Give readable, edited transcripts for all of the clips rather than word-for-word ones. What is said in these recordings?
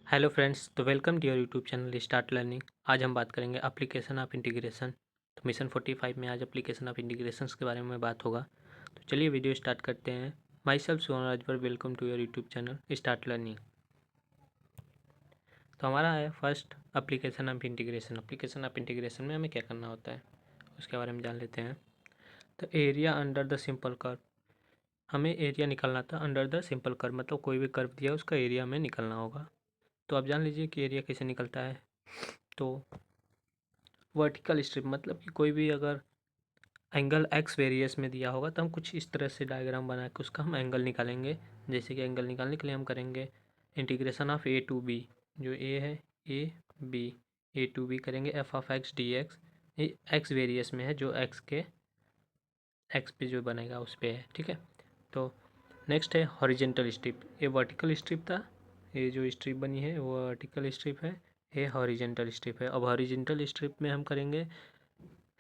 Hello friends, तो welcome to your YouTube channel start learning. आज हम बात करेंगे एप्लीकेशन ऑफ इंटीग्रेशन। तो मिशन 45 में आज एप्लीकेशन ऑफ इंटीग्रेशंस के बारे में बात होगा। तो चलिए वीडियो स्टार्ट करते हैं। Myself Sohan Rajbhar, welcome to your YouTube channel start learning. तो हमारा है first application of integration. Application of integration में हमें क्या करना होता है उसके बारे में जान लेते हैं। तो area under the simple curve, हमें एरिया निकालना था अंडर द सिंपल कर्व, मतलब कोई भी कर्व दिया उसका एरिया हमें निकालना होगा। तो आप जान लीजिए कि एरिया कैसे निकलता है। तो वर्टिकल स्ट्रिप मतलब कि कोई भी अगर एंगल एक्स वेरियस में दिया होगा तो हम कुछ इस तरह से डायग्राम बना के उसका हम एंगल निकालेंगे। जैसे कि एंगल निकालने के लिए हम करेंगे integration of A to B, जो ए है A B, A to B करेंगे F of X D X. ये एक्स वेरियस में है, जो एक्स के एक्स पे जो बनेगा उस पे है, ठीक है। तो नेक्स्ट है हॉरिजेंटल स्ट्रिप। ये वर्टिकल स्ट्रिप था, ये जो स्ट्रिप बनी है वो वर्टिकल स्ट्रिप है, ये हॉरिजेंटल स्ट्रिप है। अब हॉरिजेंटल स्ट्रिप में हम करेंगे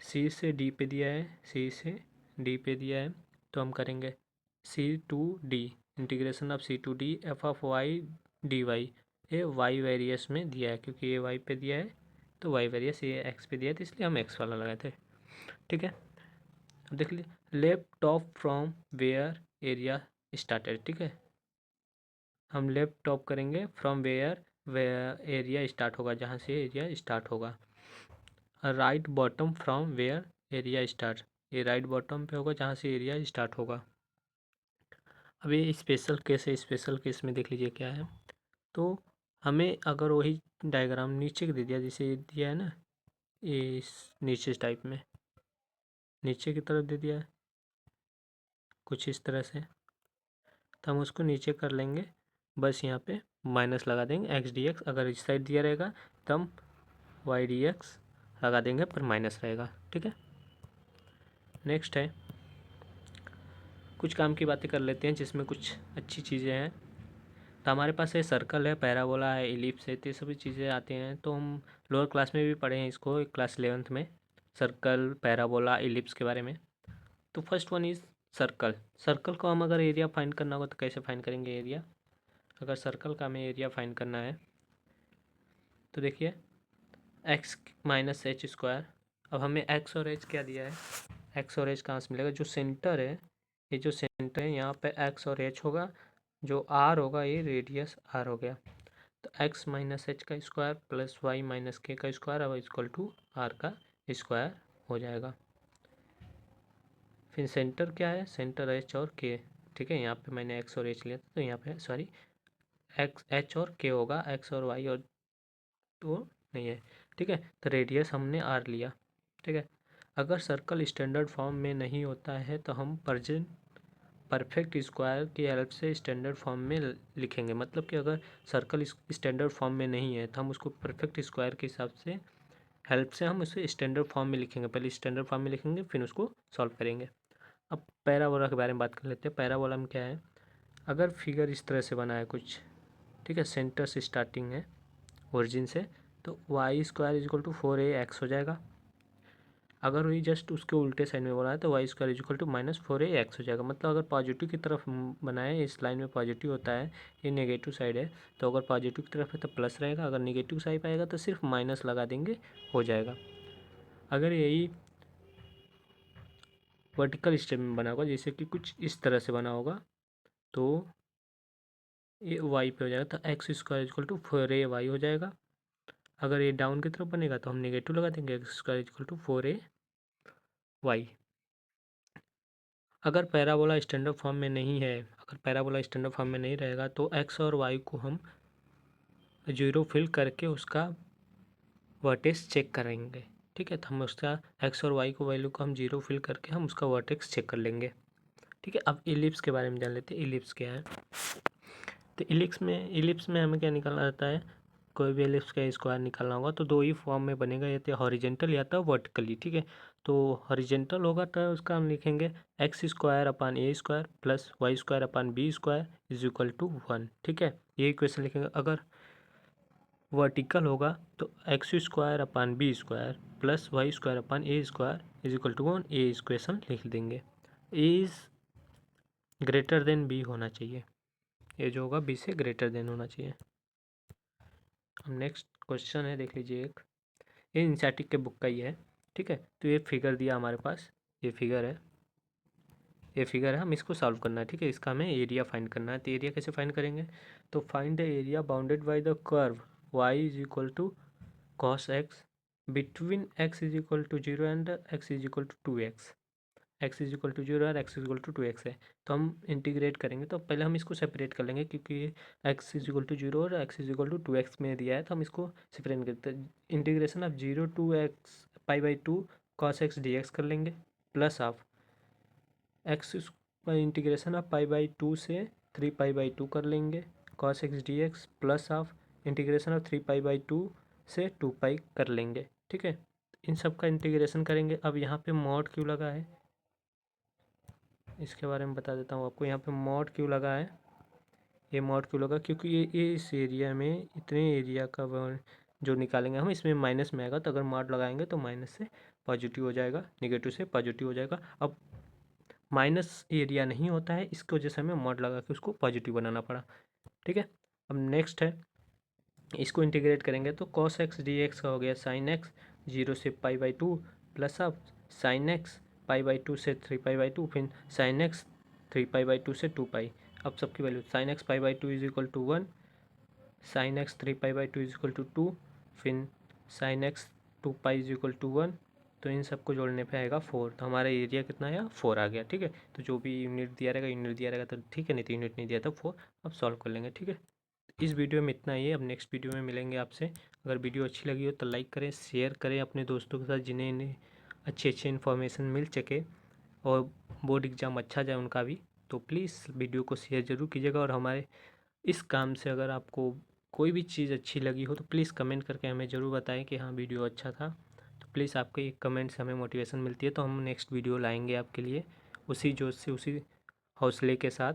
सी से डी पे दिया है, सी से डी पे दिया है तो हम करेंगे C to D, integration of C to D F of Y D Y. ये वाई वेरियस में दिया है, क्योंकि ये वाई पे दिया है तो वाई वेरियस, ये एक्स पे दिया है तो इसलिए हम एक्स वाला लगाए थे, ठीक है। अब देख लीजिए left top from where area started, ठीक है। हम लेफ्ट टॉप करेंगे फ्रॉम वेयर एरिया स्टार्ट होगा, जहाँ से एरिया स्टार्ट होगा। Right bottom from where area start, ये राइट बॉटम पे होगा जहाँ से एरिया स्टार्ट होगा। अब ये स्पेशल केस है, स्पेशल केस में देख लीजिए क्या है। तो हमें अगर वही डायग्राम नीचे दे दिया, जैसे दिया है ना, ये इस नीचे टाइप में नीचे की तरफ दे दिया है कुछ इस तरह से, तो हम उसको नीचे कर लेंगे। बस यहाँ पे माइनस लगा देंगे एक्स डी एक्स, अगर इस साइड दिया रहेगा तो हम वाई डी एक्स लगा देंगे पर माइनस रहेगा, ठीक है। नेक्स्ट है कुछ काम की बातें कर लेते हैं जिसमें कुछ अच्छी चीज़ें हैं। तो हमारे पास है सर्कल है, पैराबोला है, इलिप्स है, तो ये सभी चीज़ें आती हैं। तो हम लोअर क्लास में भी पढ़े हैं इसको, क्लास 11th में, सर्कल पैराबोला इलिप्स के बारे में। तो first one is circle. Circle को हम अगर एरिया फाइंड करना होगा तो कैसे फाइंड करेंगे एरिया। अगर सर्कल का हमें एरिया फाइंड करना है तो देखिए एक्स माइनस एच स्क्वायर। अब हमें एक्स और एच क्या दिया है, एक्स और एच कहाँ से मिलेगा, जो सेंटर है, ये जो सेंटर है यहाँ पे एक्स और एच होगा, जो आर होगा ये रेडियस आर हो गया। तो एक्स माइनस एच का स्क्वायर प्लस वाई माइनस के का स्क्वायर अब इक्वल टू आर का स्क्वायर हो जाएगा। फिर सेंटर क्या है, सेंटर एच और के, ठीक है। यहाँ पे मैंने एक्स और एच लिया था तो यहाँ पे सॉरी एक्स एच और के होगा, एक्स और वाई और तो नहीं है, ठीक है। तो रेडियस हमने आर लिया, ठीक है। अगर सर्कल स्टैंडर्ड फॉर्म में नहीं होता है तो हम प्रेजेंट परफेक्ट स्क्वायर की हेल्प से स्टैंडर्ड फॉर्म में लिखेंगे। मतलब कि अगर सर्कल स्टैंडर्ड फॉर्म में नहीं है तो हम उसको परफेक्ट स्क्वायर के हिसाब से हेल्प से हम उसे स्टैंडर्ड फॉर्म में लिखेंगे। पहले स्टैंडर्ड फॉर्म में लिखेंगे फिर उसको सॉल्व करेंगे। अब पैराबोला के बारे में बात कर लेते हैं। पैराबोला में क्या है, अगर फिगर इस तरह से बना है कुछ, ठीक है, सेंटर से स्टार्टिंग है ओरिजिन से, तो y square is equal to 4ax हो जाएगा। अगर वही जस्ट उसके उल्टे साइड में बोला है तो y square is equal to minus 4ax हो जाएगा। मतलब अगर पॉजिटिव की तरफ बनाए, इस लाइन में पॉजिटिव होता है, ये नेगेटिव साइड है, तो अगर पॉजिटिव की तरफ है तो प्लस रहेगा, अगर नेगेटिव साइड आएगा तो सिर्फ माइनस लगा देंगे, हो जाएगा। अगर यही वर्टिकल स्टेप में बना होगा, जैसे कि कुछ इस तरह से बना होगा, तो ये वाई पे हो जाएगा, तो x square equal to 4a y हो जाएगा। अगर ये डाउन की तरफ बनेगा तो हम नेगेटिव लगा देंगे, x square equal to 4a y। अगर पैराबोला स्टैंडर्ड फॉर्म में नहीं है, अगर पैराबोला स्टैंडर्ड फॉर्म में नहीं रहेगा तो एक्स और वाई को हम जीरो फिल करके उसका वर्टेक्स चेक करेंगे, ठीक है। तो हम उसका एक्स और वाई को वैल्यू को हम जीरो फिल करके हम उसका वर्टेक्स चेक कर लेंगे, ठीक है। अब इलिप्स के बारे में जान लेते हैं, इलिप्स क्या है। तो इलिप्स में हमें क्या निकालना रहता है, कोई भी एलिप्स का स्क्वायर निकालना होगा तो दो ही फॉर्म में बनेगा, या तो हॉरिजेंटल या तो वर्टिकली, ठीक है। तो हॉरिजेंटल होगा तो उसका हम लिखेंगे x square upon A square plus y square upon B square is equal to 1, ठीक है। ये इक्वेशन लिखेंगे। अगर वर्टिकल होगा तो x square upon B square plus y square upon A square is equal to 1, ये इक्वेशन लिख देंगे। A is greater than B होना चाहिए, ये जो होगा बी से ग्रेटर देन होना चाहिए। अब नेक्स्ट क्वेश्चन है, देख लीजिए एक, ये एनसीईआरटी के बुक का ही है, ठीक है। तो ये फिगर दिया हमारे पास, ये फिगर है, हम इसको सॉल्व करना है, ठीक है। इसका हमें एरिया फाइंड करना है। तो एरिया कैसे फाइंड करेंगे, तो find the area bounded by the curve y is equal to cos x between x is equal to 0 and x is equal to 2x, x is equal to 0 और x is equal to 2x है। तो हम integrate करेंगे, तो पहले हम इसको separate कर लेंगे, क्योंकि ये एक्स इज इक्वल टू 0 और x is equal to 2x में दिया है, तो हम इसको सेपरेट करते हैं। Integration of 0 to x pi by 2 cos x D x कर लेंगे, plus of x integration of pi by 2 से 3 पाई बाई 2 कर लेंगे, cos x D x, plus of integration of 3 pi by 2 से 2 पाई कर लेंगे, ठीक है। इन सब का इंटीग्रेशन करेंगे। अब यहाँ पे मॉड क्यों लगा है, इसके बारे में बता देता हूँ आपको। यहाँ पे मॉड क्यों लगा है, ये मॉड क्यों लगा, क्योंकि ये इस एरिया में इतने एरिया का जो निकालेंगे हम, इसमें माइनस में आएगा। तो अगर मॉड लगाएंगे तो माइनस से पॉजिटिव हो जाएगा, नेगेटिव से पॉजिटिव हो जाएगा। अब माइनस एरिया नहीं होता है, इसकी वजह से हमें मॉड लगा के उसको पॉजिटिव बनाना पड़ा, ठीक है। अब नेक्स्ट है, इसको इंटीग्रेट करेंगे तो कॉस एक्स डी एक्स का हो गया साइन एक्स 0 से पाई by 2, plus of sine x pi by 2 से 3 पाई बाई 2, फिर साइन एक्स 3 पाई बाई 2 से 2 पाई। अब सबकी value, sine x pi by 2 is equal to 1, sine x 3 pi by 2 is equal to 2, फिर sine x 2 pi is equal to 1। तो इन सबको जोड़ने पे आएगा 4। तो हमारा एरिया कितना आया, 4 आ गया, ठीक है। तो जो भी यूनिट दिया रहेगा, यूनिट दिया रहेगा तो ठीक है, नहीं तो यूनिट नहीं दिया तो 4। अब सॉल्व कर लेंगे, ठीक है। इस वीडियो में इतना ही है। अब नेक्स्ट वीडियो में मिलेंगे आपसे। अगर वीडियो अच्छी लगी हो तो लाइक करें, शेयर करें अपने दोस्तों के साथ, जिन्हें इन्हें अच्छी अच्छी इन्फॉर्मेशन मिल सके और बोर्ड एग्ज़ाम अच्छा जाए उनका भी। तो प्लीज़ वीडियो को शेयर ज़रूर कीजिएगा। और हमारे इस काम से अगर आपको कोई भी चीज़ अच्छी लगी हो तो प्लीज़ कमेंट करके हमें ज़रूर बताएं कि हाँ वीडियो अच्छा था। तो प्लीज़ आपके एक कमेंट से हमें मोटिवेशन मिलती है, तो हम नेक्स्ट वीडियो लाएंगे आपके लिए उसी जोश से, उसी हौसले के साथ।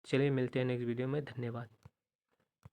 चलिए मिलते हैं नेक्स्ट वीडियो में, धन्यवाद।